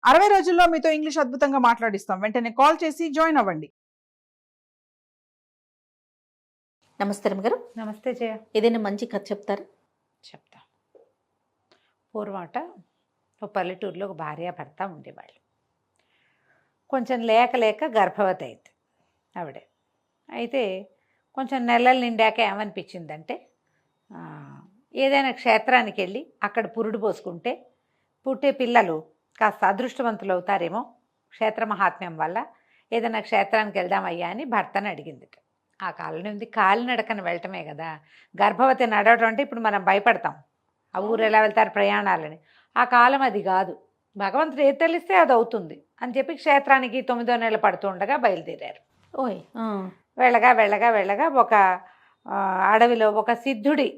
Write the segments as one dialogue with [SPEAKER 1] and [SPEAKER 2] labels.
[SPEAKER 1] 60 రోజుల్లో మీతో ఇంగ్లీష్ అద్భుతంగా మాట్లాడిస్తాం. వెంటనే కాల్ చేసి జాయిన్ అవ్వండి.
[SPEAKER 2] నమస్తే రమ్మగారు.
[SPEAKER 3] నమస్తే జయ.
[SPEAKER 2] ఏదైనా మంచి కథ చెప్తారా?
[SPEAKER 3] చెప్తా. పూర్వట ఓ పల్లెటూరులో ఒక భార్యాభర్త ఉండేవాళ్ళు. కొంచెం లేక లేక గర్భవతి అయింది ఆవిడే. అయితే కొంచెం నెలలు నిండాక ఏమనిపించిందంటే ఏదైనా క్షేత్రానికి వెళ్ళి అక్కడ పురుడు పోసుకుంటే పుట్టే పిల్లలు కాస్త అదృష్టవంతులు అవుతారేమో క్షేత్ర మహాత్మ్యం వల్ల, ఏదైనా క్షేత్రానికి వెళ్దామయ్యా అని భర్తను అడిగిందిట. ఆ కాలం ఉంది కాలినడకని వెళ్ళటమే కదా. గర్భవతి నడవటం అంటే ఇప్పుడు మనం భయపడతాం, ఆ ఊరు ఎలా వెళ్తారు ప్రయాణాలని. ఆ కాలం అది కాదు. భగవంతుడు ఏది తెలిస్తే అది అవుతుంది అని చెప్పి క్షేత్రానికి 9వ నెల పడుతుండగా బయలుదేరారు.
[SPEAKER 2] ఓయ్.
[SPEAKER 3] వెళ్ళగా వెళ్ళగా వెళ్ళగా ఒక అడవిలో ఒక సిద్ధుడి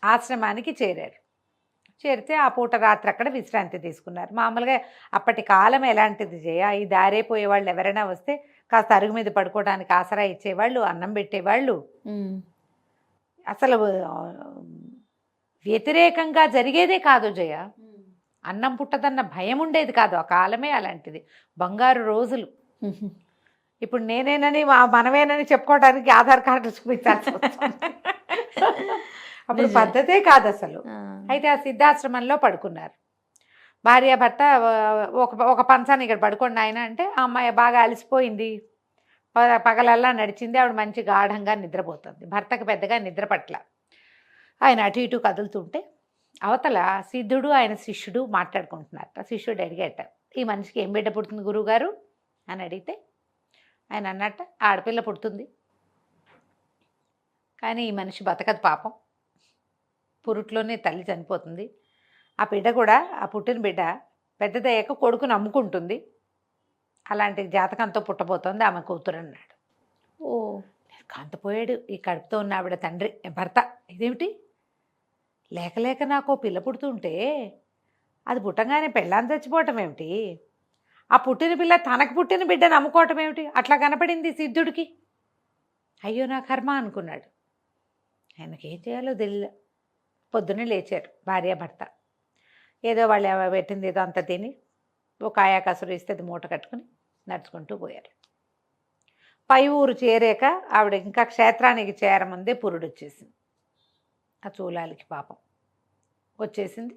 [SPEAKER 3] ఆశ్రమానికి చేరారు. చేరితే ఆ పూట రాత్రి అక్కడ విశ్రాంతి తీసుకున్నారు. మామూలుగా అప్పటి కాలం ఎలాంటిది చేయ, ఈ దారే పోయేవాళ్ళు ఎవరైనా వస్తే కాస్త అరుగు మీద పడుకోవడానికి ఆసరా ఇచ్చేవాళ్ళు, అన్నం పెట్టేవాళ్ళు. అసలు వ్యతిరేకంగా జరిగేదే కాదు జయ. అన్నం పుట్టదన్న భయం ఉండేది కాదు. ఆ కాలమే అలాంటిది. బంగారు రోజులు. ఇప్పుడు నేనేనని మనమేనని చెప్పుకోవడానికి ఆధార్ కార్డు చూపించాల్సి వస్తుంది. అప్పుడు పద్ధతే కాదు అసలు. అయితే ఆ సిద్ధాశ్రమంలో పడుకున్నారు భార్యాభర్త. ఒక పంచాన్ని ఇక్కడ పడుకోండి ఆయన అంటే, ఆ అమ్మాయి బాగా అలసిపోయింది, పగలల్లా నడిచింది, ఆవిడ మంచి గాఢంగా నిద్రపోతుంది. భర్తకు పెద్దగా నిద్ర పట్ల. ఆయన అటు ఇటు కదులుతుంటే అవతల సిద్ధుడు ఆయన శిష్యుడు మాట్లాడుకుంటున్నారు. శిష్యుడు అడిగేట, ఈ మనిషికి ఏం బిడ్డ పుడుతుంది గురువుగారు అని అడిగితే ఆయన అన్నట్ట, ఆడపిల్ల పుడుతుంది కానీ ఈ మనిషి బతకదు పాపం, పురుట్లోనే తల్లి చనిపోతుంది. ఆ బిడ్డ కూడా, ఆ పుట్టిన బిడ్డ పెద్దదయ్యాక కొడుకుని అమ్ముకుంటుంది, అలాంటి జాతకంతో పుట్టబోతోంది ఆమె కూతురు అన్నాడు. ఓ, కాంతపోయాడు ఈ కడుపుతో ఉన్న ఆవిడ తండ్రి భర్త. ఇదేమిటి, లేక లేక నాకు పిల్ల పుడుతుంటే అది పుట్టంగానే పెళ్ళాన్ని చచ్చిపోవటం ఏమిటి, ఆ పుట్టిన పిల్ల తనకు పుట్టిన బిడ్డను అమ్ముకోవటం ఏమిటి, అట్లా కనపడింది సిద్ధుడికి. అయ్యో నా కర్మ అనుకున్నాడు. ఆయనకేం చేయాలో తెలియదు. పొద్దున్నే లేచారు భార్యాభర్త. ఏదో వాళ్ళు పెట్టింది ఏదో అంత తిని ఒక ఆయాకసురు ఇస్తే అది మూట కట్టుకుని నడుచుకుంటూ పోయారు. పై ఊరు చేరాక ఆవిడ ఇంకా క్షేత్రానికి చేరముందే పురుడు వచ్చేసింది. ఆ చూలాలికి పాపం వచ్చేసింది.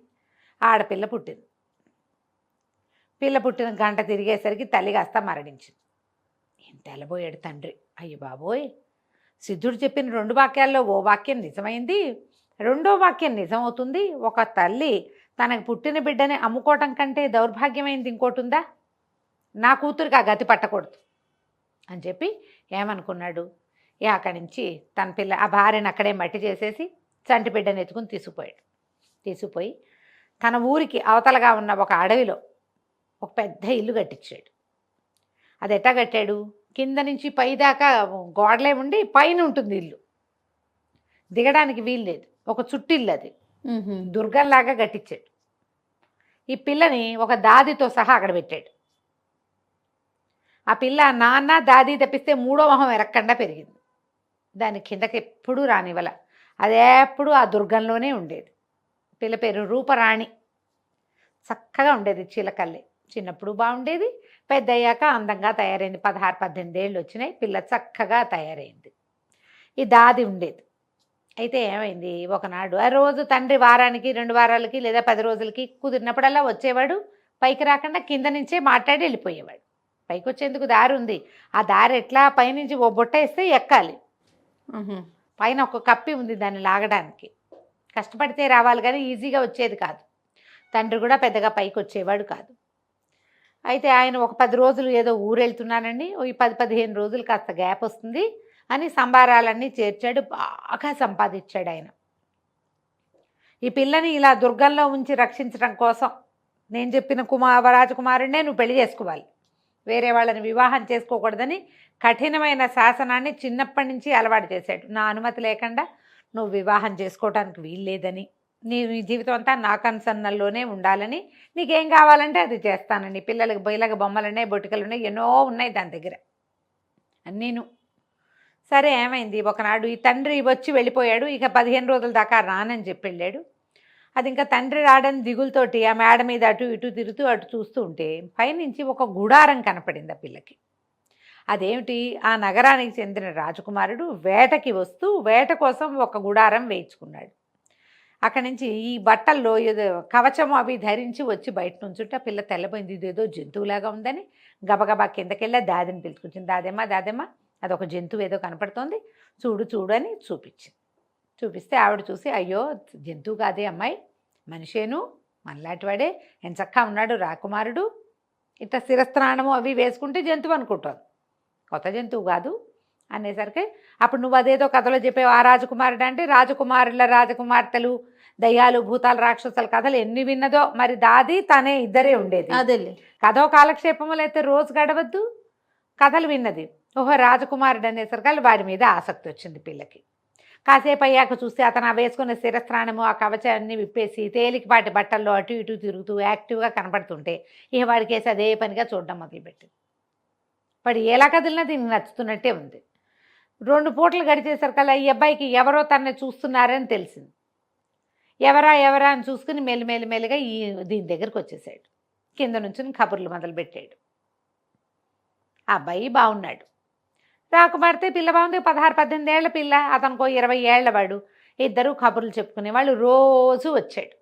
[SPEAKER 3] ఆడపిల్ల పుట్టింది. పిల్ల పుట్టిన గంట తిరిగేసరికి తల్లి కాస్త మరణించింది. ఏం తెల్లబోయాడు తండ్రి. అయ్యో బాబోయ్, సిద్ధుడు చెప్పిన 2 వాక్యాల్లో ఓ వాక్యం నిజమైంది, 2వ వాక్యం నిజమవుతుంది. ఒక తల్లి తనకు పుట్టిన బిడ్డని అమ్ముకోవటం కంటే దౌర్భాగ్యమైంది ఇంకోటి ఉందా? నా కూతురికి ఆ గతి పట్టకూడదు అని చెప్పి ఏమనుకున్నాడు, అక్కడి నుంచి తన పిల్ల ఆ భార్యను అక్కడే మట్టి చేసేసి చంటి బిడ్డను ఎత్తుకుని తీసుకుపోయి తన ఊరికి అవతలగా ఉన్న ఒక అడవిలో ఒక పెద్ద ఇల్లు కట్టించాడు. అది ఎట్టా కట్టాడు, కింద నుంచి పై దాకా గోడలే ఉండి పైన ఉంటుంది ఇల్లు, దిగడానికి వీలు లేదు. ఒక చుట్టిల్లు, అది దుర్గంలాగా కట్టించాడు. ఈ పిల్లని ఒక దాదితో సహా అక్కడ పెట్టాడు. ఆ పిల్ల నాన్న దాది తప్పిస్తే 3వ మొహం ఎరక్కుండా పెరిగింది. దాని కిందకి ఎప్పుడూ రానివ్వల, అది ఎప్పుడు ఆ దుర్గంలోనే ఉండేది. పిల్ల పేరు రూపరాణి. చక్కగా ఉండేది, చిలకల్లి. చిన్నప్పుడు బాగుండేది, పెద్ద అయ్యాక అందంగా తయారైంది. 16-18 ఏళ్ళు వచ్చినాయి, పిల్ల చక్కగా తయారైంది. ఈ దాది ఉండేది. అయితే ఏమైంది, ఒకనాడు ఆ రోజు తండ్రి వారానికి 2 వారాలకి లేదా 10 రోజులకి కుదిరినప్పుడల్లా వచ్చేవాడు. పైకి రాకుండా కింద నుంచే మాట్లాడి వెళ్ళిపోయేవాడు. పైకి వచ్చేందుకు దారి ఉంది. ఆ దారి ఎట్లా, పైనుంచి ఓ బుట్ట వేస్తే ఎక్కాలి. పైన ఒక కప్పి ఉంది దాన్ని లాగడానికి. కష్టపడితే రావాలి కానీ ఈజీగా వచ్చేది కాదు. తండ్రి కూడా పెద్దగా పైకి వచ్చేవాడు కాదు. అయితే ఆయన ఒక 10 రోజులు ఏదో ఊరు వెళ్తున్నానండి, ఈ 10-15 రోజులు కాస్త గ్యాప్ వస్తుంది అని సంబారాలన్నీ చేర్చాడు. బాగా సంపాదించాడు ఆయన. ఈ పిల్లని ఇలా దుర్గంలో ఉంచి రక్షించడం కోసం నేను చెప్పిన రాజకుమారుడినే నువ్వు పెళ్లి చేసుకోవాలి, వేరే వాళ్ళని వివాహం చేసుకోకూడదని కఠినమైన శాసనాన్ని చిన్నప్పటి నుంచి అలవాటు చేశాడు. నా అనుమతి లేకుండా నువ్వు వివాహం చేసుకోవడానికి వీల్లేదని, నీ జీవితం అంతా నా కన్సన్నల్లోనే ఉండాలని, నీకేం కావాలంటే అది చేస్తానండి. పిల్లలకి బొయ్యలకి బొమ్మలు ఉన్నాయి, బొటికలు ఉన్నాయి, ఎన్నో ఉన్నాయి దాని దగ్గర అన్నీను. సరే ఏమైంది, ఒకనాడు ఈ తండ్రి వచ్చి వెళ్ళిపోయాడు. ఇక 15 రోజుల దాకా రానని చెప్పి వెళ్ళాడు. అది ఇంకా తండ్రి రాడని దిగులతోటి ఆ మేడ మీద అటు ఇటు తిరుగుతూ అటు చూస్తూ ఉంటే పైనుంచి ఒక గుడారం కనపడింది ఆ పిల్లకి. అదేమిటి, ఆ నగరానికి చెందిన రాజకుమారుడు వేటకి వస్తూ వేట కోసం ఒక గుడారం వేయించుకున్నాడు. అక్కడి నుంచి ఈ బట్టల్లో ఏదో కవచం అవి ధరించి వచ్చి బయట నుంచుంటే ఆ పిల్ల తెల్లబోయింది. ఇదేదో జంతువులాగా ఉందని గబగబా కిందకెళ్ళి దాదిని పిలుచుకొచ్చింది. దాదేమ్మ అదొక జంతువు ఏదో కనపడుతోంది, చూడు చూడు అని చూపించింది. చూపిస్తే ఆవిడ చూసి, అయ్యో జంతువు కాదే అమ్మాయి, మనిషేను, మనలాంటివాడే, ఎంచక్కా ఉన్నాడు రాకుమారుడు, ఇట్లా శిరస్త్రాణము అవి వేసుకుంటే జంతువు అనుకుంటాను, కొత్త జంతువు కాదు అనేసరికి అప్పుడు నువ్వు అదేదో కథలో చెప్పావు ఆ రాజకుమారుడు అంటే రాజకుమారుల రాజకుమార్తెలు దయ్యాలు భూతాలు రాక్షసుల కథలు ఎన్ని విన్నదో. మరి దాది తనే ఇద్దరే ఉండేది.
[SPEAKER 2] అదేలే
[SPEAKER 3] కథో కాలక్షేపములు అయితే రోజు గడవద్దు, కథలు విన్నది. ఓహో రాజకుమారుడు అనేసరికి వాడి మీద ఆసక్తి వచ్చింది పిల్లకి. కాసేపు అయ్యాక చూస్తే అతను వేసుకున్న శిరస్త్రాణము ఆ కవచాన్ని విప్పేసి తేలికపాటి బట్టల్లో అటు ఇటు తిరుగుతూ యాక్టివ్గా కనపడుతుంటే ఇక వాడికేసి అదే పనిగా చూడడం మొదలుపెట్టింది. వాడు ఎలా కదిలినా దీనికి నచ్చుతున్నట్టే ఉంది. 2 పూటలు గడిచేసరికల్లా ఈ అబ్బాయికి ఎవరో తనని చూస్తున్నారని తెలిసింది. ఎవరా అని చూసుకుని మెల్లిమెల్లిగా దీని దగ్గరికి వచ్చేసాడు. కింద నుంచి కబుర్లు మొదలుపెట్టాడు. ఆ అబ్బాయి బాగున్నాడు, రాకుమార్తె పిల్ల బాగుంది, 16-18 ఏళ్ల పిల్ల, అతనికో 20 ఏళ్ల వాడు. ఇద్దరు కబుర్లు చెప్పుకునేవాళ్ళు. రోజు వచ్చాడు.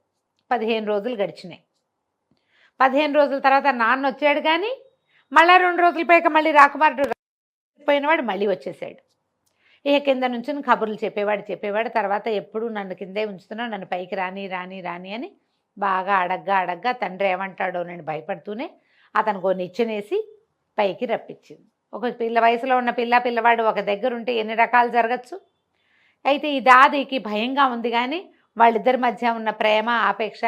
[SPEAKER 3] 15 రోజులు గడిచినాయి. 15 రోజుల తర్వాత నాన్న వచ్చాడు, కానీ మళ్ళీ 2 రోజుల పైక మళ్ళీ రాకుమారుడు పోయినవాడు మళ్ళీ వచ్చేసాడు. ఇక కింద నుంచి కబుర్లు చెప్పేవాడు. తర్వాత ఎప్పుడు నన్ను కిందే ఉంచుతున్నావు, నన్ను పైకి రాని అని బాగా అడగ్గా తండ్రి ఏమంటాడో నేను భయపడుతూనే అతనికి నిచ్చెనేసి పైకి రప్పించింది. ఒక వయసులో ఉన్న పిల్లవాడు ఒక దగ్గర ఉంటే ఎన్ని రకాలు జరగచ్చు. అయితే ఈ దాదికి భయంగా ఉంది, కానీ వాళ్ళిద్దరి మధ్య ఉన్న ప్రేమ ఆపేక్ష,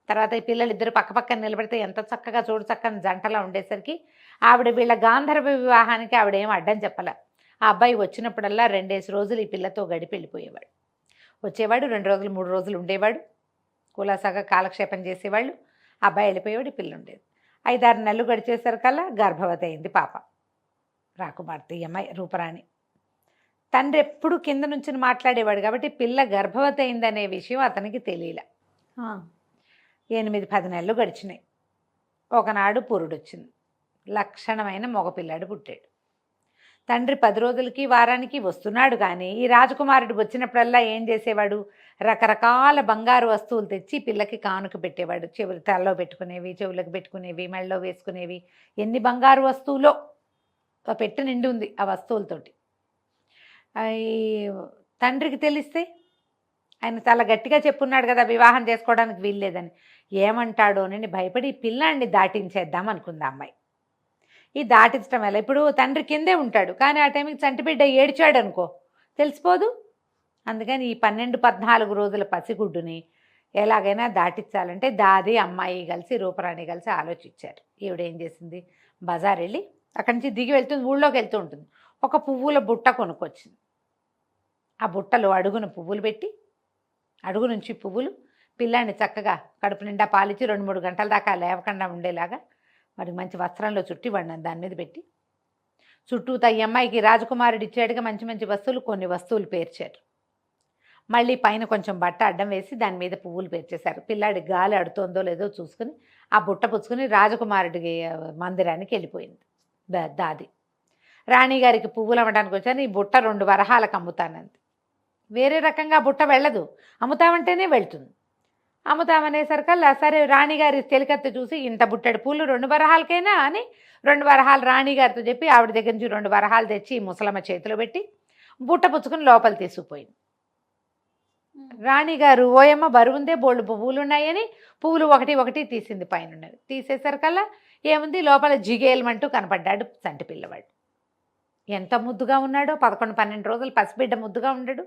[SPEAKER 3] తర్వాత ఈ పిల్లలిద్దరు పక్కపక్కన నిలబడితే ఎంత చక్కగా చూడు చక్కని జంటలా ఉండేసరికి ఆవిడ వీళ్ళ గాంధర్వ వివాహానికి ఆవిడేం అడ్డం చెప్పలే. ఆ అబ్బాయి వచ్చినప్పుడల్లా 2 రోజులు ఈ పిల్లతో గడిపి వెళ్ళిపోయేవాడు. వచ్చేవాడు 2 రోజులు 3 రోజులు ఉండేవాడు, కులాసాగా కాలక్షేపం చేసేవాళ్ళు. ఆ అబ్బాయి వెళ్ళిపోయేవాడు, ఈ పిల్ల ఉండేది. 5-6 నెలలు గడిచేసరికల్లా గర్భవతి అయింది పాప, రాకుమార్తె ఈ అమ్మాయి రూపరాణి. తండ్రి ఎప్పుడు కింద నుంచి మాట్లాడేవాడు కాబట్టి పిల్ల గర్భవతి అయిందనే విషయం అతనికి తెలియలే. 8-10 నెలలు గడిచినాయి. ఒకనాడు పురుడొచ్చింది. లక్షణమైన మగపిల్లాడు పుట్టాడు. తండ్రి 10 రోజులకి వారానికి వస్తున్నాడు, కానీ ఈ రాజకుమారుడు వచ్చినప్పుడల్లా ఏం చేసేవాడు, రకరకాల బంగారు వస్తువులు తెచ్చి పిల్లకి కానుక పెట్టేవాడు. తలలో పెట్టుకునేవి, చెవులకు పెట్టుకునేవి, మెళ్ళలో వేసుకునేవి, ఎన్ని బంగారు వస్తువులో పెట్టు నిండి ఉంది ఆ వస్తువులతోటి. ఈ తండ్రికి తెలిస్తే ఆయన చాలా గట్టిగా చెప్పున్నాడు కదా వివాహం చేసుకోవడానికి వీల్లేదని, ఏమంటాడోనని భయపడి పిల్లాన్ని దాటించేద్దాం అనుకుంది అమ్మాయి. ఈ దాటించడం వల్ల ఇప్పుడు తండ్రి కిందే ఉంటాడు, కానీ ఆ టైంకి చంటిబిడ్డ ఏడ్చాడు అనుకో తెలిసిపోదు. అందుకని ఈ 12-14 రోజుల పసిగుడ్డుని ఎలాగైనా దాటించాలంటే దాది అమ్మాయి కలిసి రూపరాణి కలిసి ఆలోచించారు. ఈవిడేం చేసింది, బజార్ వెళ్ళి అక్కడి నుంచి దిగి వెళ్తుంది, ఊళ్ళోకి వెళ్తూ ఉంటుంది. ఒక పువ్వుల బుట్ట కొనుక్కొచ్చింది. ఆ బుట్టలో అడుగున పువ్వులు పెట్టి, అడుగు నుంచి పువ్వులు, పిల్లాన్ని చక్కగా కడుపు నిండా పాలిచ్చి 2-3 గంటల దాకా లేవకుండా ఉండేలాగా మరి మంచి వస్త్రంలో చుట్టి వాడిని దాని మీద పెట్టి, చుట్టూతా ఈ అమ్మాయికి రాజకుమారుడు ఇచ్చాడుగా మంచి మంచి వస్తువులు, కొన్ని వస్తువులు పేర్చారు. మళ్ళీ పైన కొంచెం బట్ట అడ్డం వేసి దాని మీద పువ్వులు పేర్చేశారు. పిల్లాడి గాలి అడుతోందో లేదో చూసుకుని ఆ బుట్ట పుచ్చుకుని రాజకుమారుడి మందిరానికి వెళ్ళిపోయింది దాది. రాణిగారికి పువ్వులు అమ్మడానికి వచ్చాను, ఈ బుట్ట 2 వరహాలకు అమ్ముతానంది. వేరే రకంగా బుట్ట వెళ్ళదు, అమ్ముతామంటేనే వెళ్తుంది. అమ్ముతామనేసరికల్లా సరే రాణిగారి చెలికత్త చూసి ఇంత బుట్టడి పూలు 2 వరహాలకైనా అని 2 వరహాలు రాణిగారితో చెప్పి ఆవిడ దగ్గర నుంచి 2 వరహాలు తెచ్చి ముసలమ్మ చేతిలో పెట్టి బుట్ట పుచ్చుకుని లోపల తీసుకుపోయింది. రాణిగారు ఓయమ్మ బరువుందే బోళ్ళు పువ్వులు ఉన్నాయని పువ్వులు ఒకటి తీసింది పైన. తీసేసరికల్లా ఏముంది, లోపల జిగేలమంటూ కనపడ్డాడు చంటి పిల్లవాడు. ఎంత ముద్దుగా ఉన్నాడో, 11-12 రోజులు పసిబిడ్డ ముద్దుగా ఉండడు.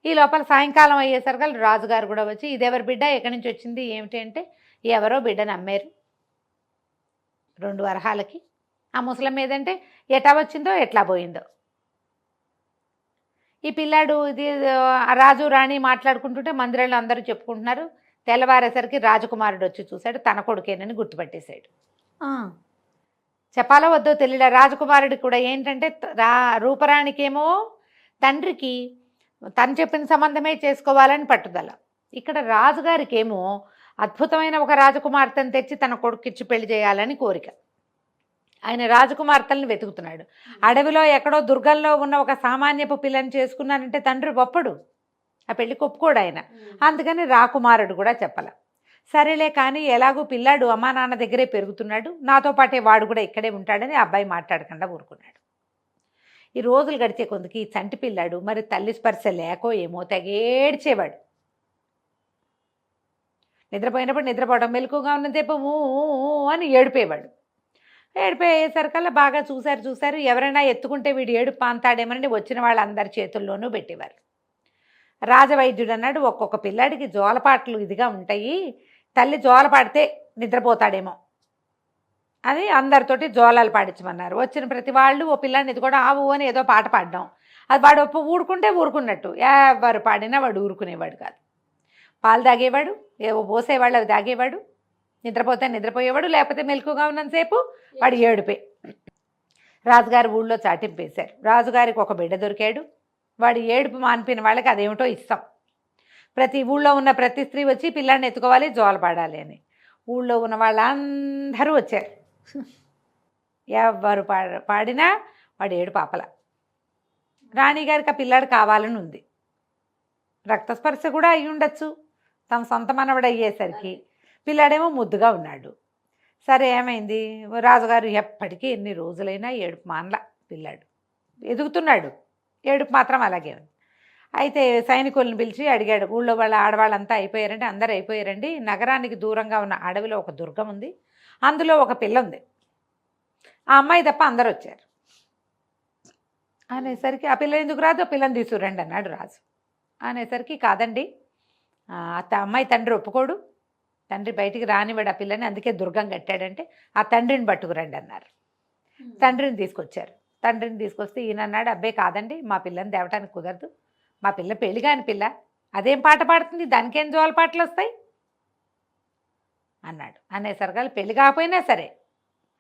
[SPEAKER 3] ఈ లోపల సాయంకాలం అయ్యేసరికల్లా రాజుగారు కూడా వచ్చి ఇదెవరి బిడ్డ, ఎక్కడి నుంచి వచ్చింది ఏమిటి అంటే, ఎవరో బిడ్డను అమ్మారు 2 వరహాలకి. ఆ ముసలం ఏదంటే ఎటా వచ్చిందో ఎట్లా పోయిందో. ఈ పిల్లాడు ఇది రాజు రాణి మాట్లాడుకుంటుంటే మందిరంలో అందరూ చెప్పుకుంటున్నారు. తెల్లవారేసరికి రాజకుమారుడు వచ్చి చూశాడు, తన కొడుకేనని గుర్తుపట్టేశాడు. చెప్పాలో వద్దో తెలియలే రాజకుమారుడికి కూడా. ఏంటంటే రూపరాణికేమో తండ్రికి తను చెప్పిన సంబంధమే చేసుకోవాలని పట్టుదల, ఇక్కడ రాజుగారికి ఏమో అద్భుతమైన ఒక రాజకుమార్తెను తెచ్చి తన కొడుకిచ్చి పెళ్లి చేయాలని కోరిక. ఆయన రాజకుమార్తెలను వెతుకుతున్నాడు. అడవిలో ఎక్కడో దుర్గంలో ఉన్న ఒక సామాన్యపు పిల్లని చేసుకున్నానంటే తండ్రి ఒప్పడు, ఆ పెళ్లికి ఒప్పుకోడు ఆయన. అందుకని రాకుమారుడు కూడా చెప్పాల. సరేలే కానీ ఎలాగూ పిల్లాడు అమ్మా నాన్న దగ్గరే పెరుగుతున్నాడు, నాతో పాటే వాడు కూడా ఇక్కడే ఉంటాడని అబ్బాయి మాట్లాడకుండా ఊరుకున్నాడు. ఈ రోజులు గడిచే కొందుకి ఈ చంటి పిల్లాడు మరి తల్లి స్పర్శ లేకో ఏమో తెగేడ్చేవాడు. నిద్రపోయినప్పుడు నిద్రపోవడం, మెలకుగా ఉన్నదేపో అని ఏడిపోయేవాడు. ఏడిపోయేసరికల్లా బాగా చూశారు. ఎవరైనా ఎత్తుకుంటే వీడు ఏడుపు పాంతాడేమని వచ్చిన వాళ్ళందరి చేతుల్లోనూ పెట్టేవారు. రాజవైద్యుడు అన్నాడు, ఒక్కొక్క పిల్లాడికి జోలపాట్లు ఇదిగా ఉంటాయి, తల్లి జోల పాడితే నిద్రపోతాడేమో అని అందరితోటి జోలాలు పాడించమన్నారు. వచ్చిన ప్రతి వాళ్ళు ఓ పిల్లాడిని ఇది కూడా ఆవు అని ఏదో పాట పాడడం. అది వాడు ఊరుకుంటే ఊరుకున్నట్టు, ఎవరు పాడినా వాడు ఊరుకునేవాడు కాదు. పాలు తాగేవాడు, ఏవో పోసేవాళ్ళు అవి తాగేవాడు, నిద్రపోతే నిద్రపోయేవాడు, లేకపోతే మెలకుగా ఉన్నంతసేపు వాడు ఏడుపే. రాజుగారి ఊళ్ళో చాటింపేశారు. రాజుగారికి ఒక బిడ్డ దొరికాడు. వాడు ఏడుపు మానిపిన వాళ్ళకి అదేమిటో ఇస్తాం. ప్రతి ఊళ్ళో ఉన్న ప్రతి స్త్రీ వచ్చి పిల్లాడిని ఎత్తుకోవాలి, జోల పాడాలి అని. ఊళ్ళో ఉన్న వాళ్ళందరూ వచ్చారు. ఎవరు పాడినా వాడు ఏడు పాపల. రాణిగారికి ఆ పిల్లాడు కావాలని ఉంది. రక్తస్పర్శ కూడా అయి ఉండొచ్చు, తమ సొంత మనవడు అయ్యేసరికి. పిల్లాడేమో ముద్దుగా ఉన్నాడు. సరే ఏమైంది, రాజుగారు ఎప్పటికీ ఎన్ని రోజులైనా ఏడుపు మానల. పిల్లాడు ఎదుగుతున్నాడు, ఏడుపు మాత్రం అలాగే ఉంది. అయితే సైనికులను పిలిచి అడిగాడు, ఊళ్ళో వాళ్ళ ఆడవాళ్ళంతా అయిపోయారంటే అందరూ అయిపోయారండి, నగరానికి దూరంగా ఉన్న అడవిలో ఒక దుర్గం ఉంది, అందులో ఒక పిల్ల ఉంది, ఆ అమ్మాయి తప్ప అందరూ వచ్చారు అనేసరికి ఆ పిల్ల ఎందుకు రాదు, ఆ పిల్లని తీసుకురండి అన్నాడు రాజు. అనేసరికి కాదండి, అమ్మాయి తండ్రి ఒప్పుకోడు, తండ్రి బయటికి రానివాడు ఆ పిల్లని, అందుకే దుర్గం కట్టాడంటే ఆ తండ్రిని పట్టుకురండి అన్నారు. తండ్రిని తీసుకొచ్చారు. తండ్రిని తీసుకొస్తే ఈయన అన్నాడు, అబ్బే కాదండి, మా పిల్లని తేవటానికి కుదరదు, మా పిల్ల పెళ్లి కాని పిల్ల, అదేం పాట పాడుతుంది, దానికేం జోల పాటలు వస్తాయి అన్నాడు. అనేసరికి పెళ్లి కాకపోయినా సరే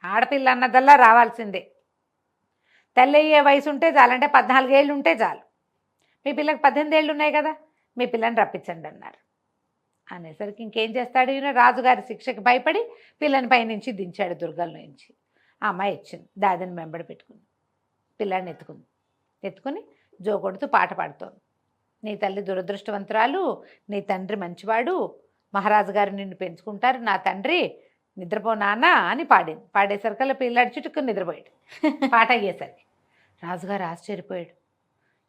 [SPEAKER 3] ఆడపిల్ల అన్నదల్లా రావాల్సిందే, తల్లి అయ్యే వయసు ఉంటే చాలంటే 14 ఏళ్ళు ఉంటే చాలు, మీ పిల్లకి 18 ఏళ్ళు ఉన్నాయి కదా, మీ పిల్లని రప్పించండి అన్నారు. అనేసరికి ఇంకేం చేస్తాడు ఈయన, రాజుగారి శిక్షకి భయపడి పిల్లని పైనుంచి దించాడు దుర్గంలో నుంచి. ఆ అమ్మాయి ఇచ్చింది, దాదిని వెంబడి పెట్టుకుంది, పిల్లాడిని ఎత్తుకుని జో కొడుతూ పాట పాడుతోంది. నీ తల్లి దురదృష్టవంతురాలు, నీ తండ్రి మంచివాడు, మహారాజు గారు నిన్ను పెంచుకుంటారు, నా తండ్రి నిద్రపో నాన్న అని పాడింది. పాడేసరికల్లా పిల్లాడి చుట్టుకుని నిద్రపోయాడు. పాట అయ్యేసరికి రాజుగారు ఆశ్చర్యపోయాడు.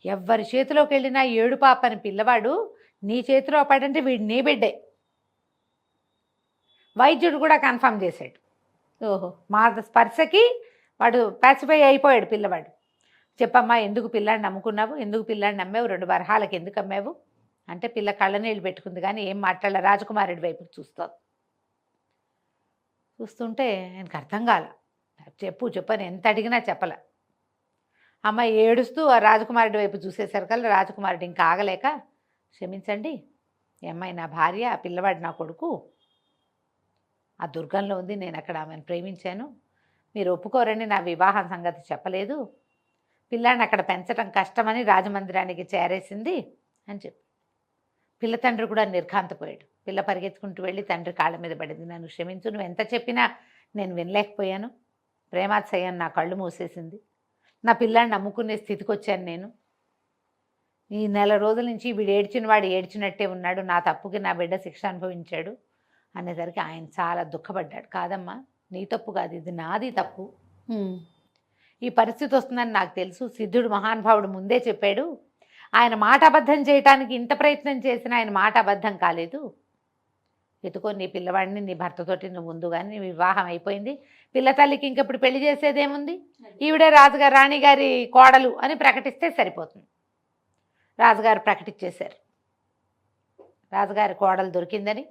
[SPEAKER 3] ఎవరి చేతిలోకి వెళ్ళినా ఏడు పాపని పిల్లవాడు నీ చేతిలో పడంటే వీడు నీ బిడ్డే. వైద్యుడు కూడా కన్ఫర్మ్ చేశాడు. ఓహో, మా స్పర్శకి వాడు ప్యాసిఫై అయిపోయాడు పిల్లవాడు. చెప్పమ్మా, ఎందుకు పిల్లాడిని నమ్ముకున్నావు, ఎందుకు పిల్లాడిని నమ్మావు, 2 వరహాలకి ఎందుకు అమ్మావు అంటే పిల్ల కళ్ళనీళ్ళు పెట్టుకుంది కానీ ఏం మాట్లాడాల, రాజకుమారుడి వైపుకి చూస్తుంటే ఆయనకు అర్థం కాల. చెప్పని ఎంత అడిగినా చెప్పల. అమ్మాయి ఏడుస్తూ ఆ రాజకుమారుడి వైపు చూసేసరికల్లా రాజకుమారుడు ఇంకా ఆగలేక, క్షమించండి, ఈ అమ్మాయి నా భార్య, ఆ పిల్లవాడు నా కొడుకు, ఆ దుర్గంలో ఉంది, నేను అక్కడ ఆమెను ప్రేమించాను, మీరు ఒప్పుకోరని నా వివాహం సంగతి చెప్పలేదు, పిల్లాడిని అక్కడ పెంచడం కష్టమని రాజమందిరానికి చేరేసింది అని చెప్పి పిల్ల తండ్రి కూడా నిర్ఘాంతపోయాడు. పిల్ల పరిగెత్తుకుంటూ వెళ్ళి తండ్రి కాళ్ళ మీద పడింది, నన్ను క్షమించు, నువ్వు ఎంత చెప్పినా నేను వినలేకపోయాను, ప్రేమాత్సయం నా కళ్ళు మూసేసింది, నా పిల్లాడిని నమ్ముకునే స్థితికి వచ్చాను నేను, ఈ 4 రోజుల నుంచి వీడు ఏడ్చిన వాడు ఏడ్చినట్టే ఉన్నాడు, నా తప్పుకి నా బిడ్డ శిక్ష అనుభవించాడు అనేసరికి ఆయన చాలా దుఃఖపడ్డాడు. కాదమ్మా, నీ తప్పు కాదు, ఇది నాది తప్పు, ఈ పరిస్థితి వస్తుందని నాకు తెలుసు, సిద్ధుడు మహానుభావుడు ముందే చెప్పాడు, ఆయన మాట అబద్ధం చేయటానికి ఇంత ప్రయత్నం చేసినా ఆయన మాట అబద్ధం కాలేదు, ఎత్తుకో నీ పిల్లవాడిని, నీ భర్తతోటి నువ్వు ముందు కానీ నీ వివాహం అయిపోయింది, పిల్ల తల్లికి ఇంకెప్పుడు పెళ్లి చేసేదేముంది, ఈవిడే రాజుగారు రాణిగారి కోడలు అని ప్రకటిస్తే సరిపోతుంది. రాజుగారు ప్రకటించేశారు, రాజుగారి కోడలు దొరికిందని,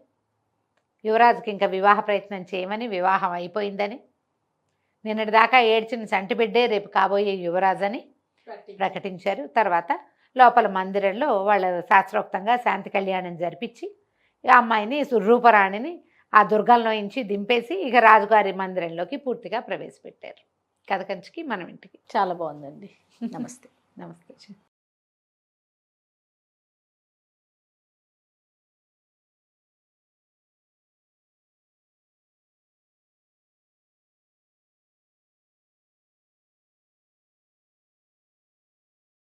[SPEAKER 3] యువరాజుకి ఇంకా వివాహ ప్రయత్నం చేయమని, వివాహం అయిపోయిందని, నిన్నటిదాకా ఏడ్చిన సంటి బిడ్డే రేపు కాబోయే యువరాజు అని ప్రకటించారు. తర్వాత లోపల మందిరంలో వాళ్ళ శాస్త్రోక్తంగా శాంతి కళ్యాణం జరిపించి ఆ అమ్మాయిని రూపరాణిని ఆ దుర్గంలో నుంచి దింపేసి ఇక రాజుగారి మందిరంలోకి పూర్తిగా ప్రవేశపెట్టారు. కథ కంచికి మనం ఇంటికి.
[SPEAKER 2] చాలా బాగుందండి. నమస్తే.
[SPEAKER 3] నమస్తే.